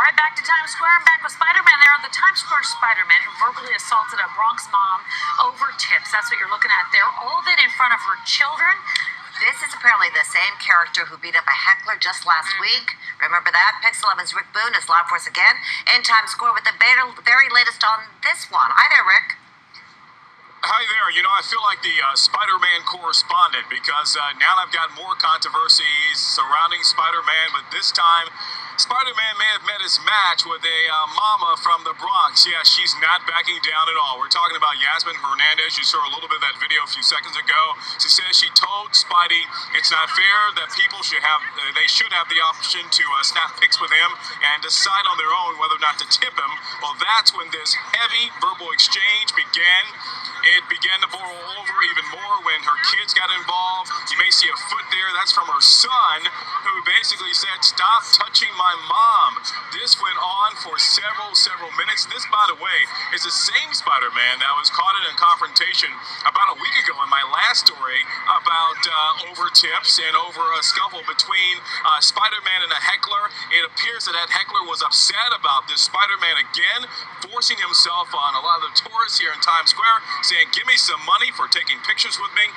right back to Times Square. I'm back with Spider-Man there. The Times Square Spiderman who verbally assaulted a Bronx mom over tips. That's what you're looking at there. All of it in front of her children. This is apparently the same character who beat up a heckler just last week. Remember that? PIX11's Rick Boone is live for us again in Times Square with the very latest on this one. Hi there, Rick. Hi there. You know, I feel like the Spider-Man correspondent because now I've got more controversies surrounding Spider-Man, but this time Spider-Man may have met his match with a mama from the Bronx. Yeah, she's not backing down at all. We're talking about Yasmin Hernandez. You saw a little bit of that video a few seconds ago. She says she told Spidey it's not fair that people should have the option to snap pics with him and decide on their own whether or not to tip him. Well, that's when this heavy verbal exchange began. It began to boil over even more when her kids got involved. You may see a foot there. That's from her son, who basically said, "Stop touching my mom." This went on for several minutes. This, by the way, is the same Spider-Man that was caught in a confrontation about a week ago in my last story about over tips and over a scuffle between Spider-Man and a heckler. It appears that heckler was upset about this Spider-Man again forcing himself on a lot of the tourists here in Times Square, saying, "Give me some money for taking pictures with me."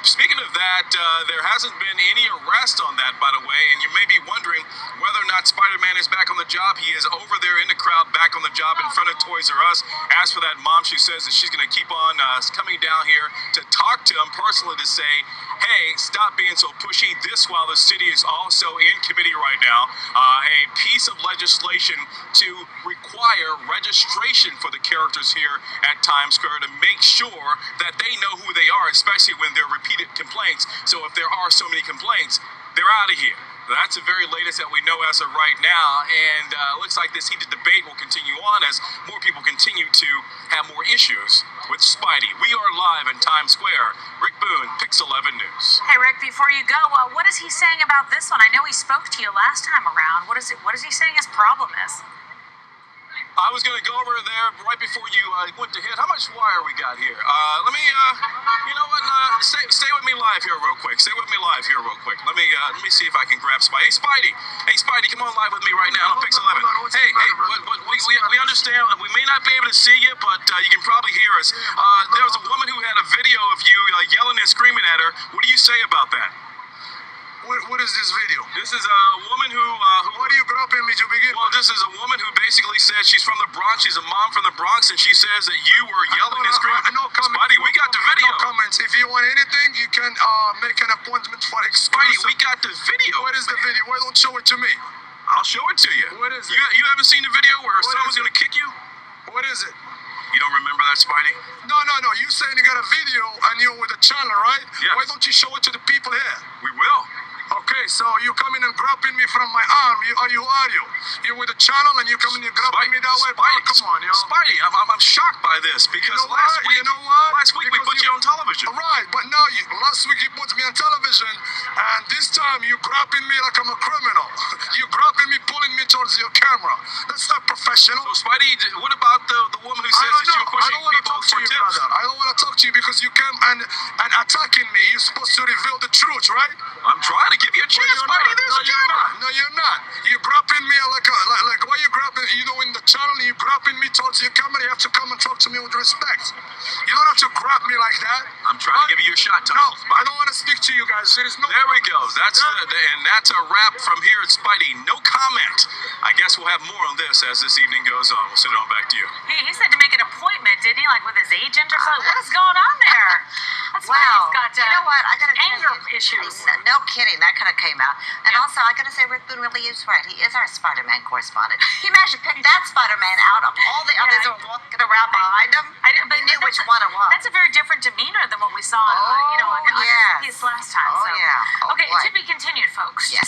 Speaking of that, there hasn't been any arrest on that, by the way, and you may be wondering whether or not Spider-Man is back on the job. He is over there in the crowd, back on the job in front of Toys R Us. As for that mom, she says that she's going to keep on coming down here to talk to him personally to say, "Hey, stop being so pushy." This while the city is also in committee right now, a piece of legislation to require registration for the characters here at Times Square to make sure that they know who they are, especially when there are repeated complaints. So if there are so many complaints, they're out of here. That's the very latest that we know as of right now, and looks like this heated debate will continue on as more people continue to have more issues with Spidey. We are live in Times Square. Rick Boone, PIX11 News. Hey, Rick, before you go, what is he saying about this one? I know he spoke to you last time around. What is he saying his problem is? I was going to go over there right before you went to hit. How much wire we got here? Let me, you know what? Stay with me live here real quick. Stay with me live here real quick. Let me see if I can grab Spidey. Hey, Spidey, come on live with me right now on PIX11. Hey, we understand. We may not be able to see you, but you can probably hear us. There was a woman who had a video of you yelling and screaming at her. What do you say about that? What is this video? This is a woman who Why do you grabbing me to begin Well, with? this is a woman who basically says she's from the Bronx. She's a mom from the Bronx, and she says that you were yelling and screaming. No comment. Spidey, we got the video. No comments. If you want anything, you can make an appointment for Spidey, exclusive. we got the video. What is the video? Why don't show it to me? I'll show it to you. What is it? You haven't seen the video where her son was is going to kick you? What is it? You don't remember that, Spidey? No. You saying you got a video and you're with the channel, right? Yes. Why don't you show it to the people here? We will. Okay, so you coming and grabbing me from my arm. Are you? You're with the channel and you coming and grabbing me that way? Spidey, Come on, yo. Spidey, I'm shocked by this because You know last what? week, You know what? last week we Because put you on television. Right, but now last week you put me on television, and this time you grabbing me like I'm a criminal. You grabbing me, pulling me towards your camera. That's not professional. So, Spidey, what about the woman who says that you were pushing people talk to for you, tips? brother. I don't want to talk to you because you came and attacking me. You're supposed to reveal the truth, right? I'm trying to give you a chance, Spidey. There's a camera. No, you're not. You're grabbing me like why you grabbing? You know, in the channel, you grabbing me towards your camera. You have to come and talk to me with respect. You don't have to grab me like that. I'm trying to give you a shot, Tom. No, I don't want to speak to you guys. There is no. There we go. That's a wrap from here at Spidey. No comment. I guess we'll have more on this as this evening goes on. We'll send it on back to you. He said to make an appointment, didn't he? Like with his agent or something? What is going on there? That's why he's got You know what? I gotta tell anger you, issues. No kidding. That kind of came out. And also, I gotta say, Rick Boone really is right. He is our Spider-Man correspondent. He managed to pick that Spider-Man out of all the others that were walking around behind him. But He knew which one it was. That's a very different demeanor than what we saw, on yes. his last time. Oh, so. yeah. Oh, Okay, boy. to be continued, folks. Yes.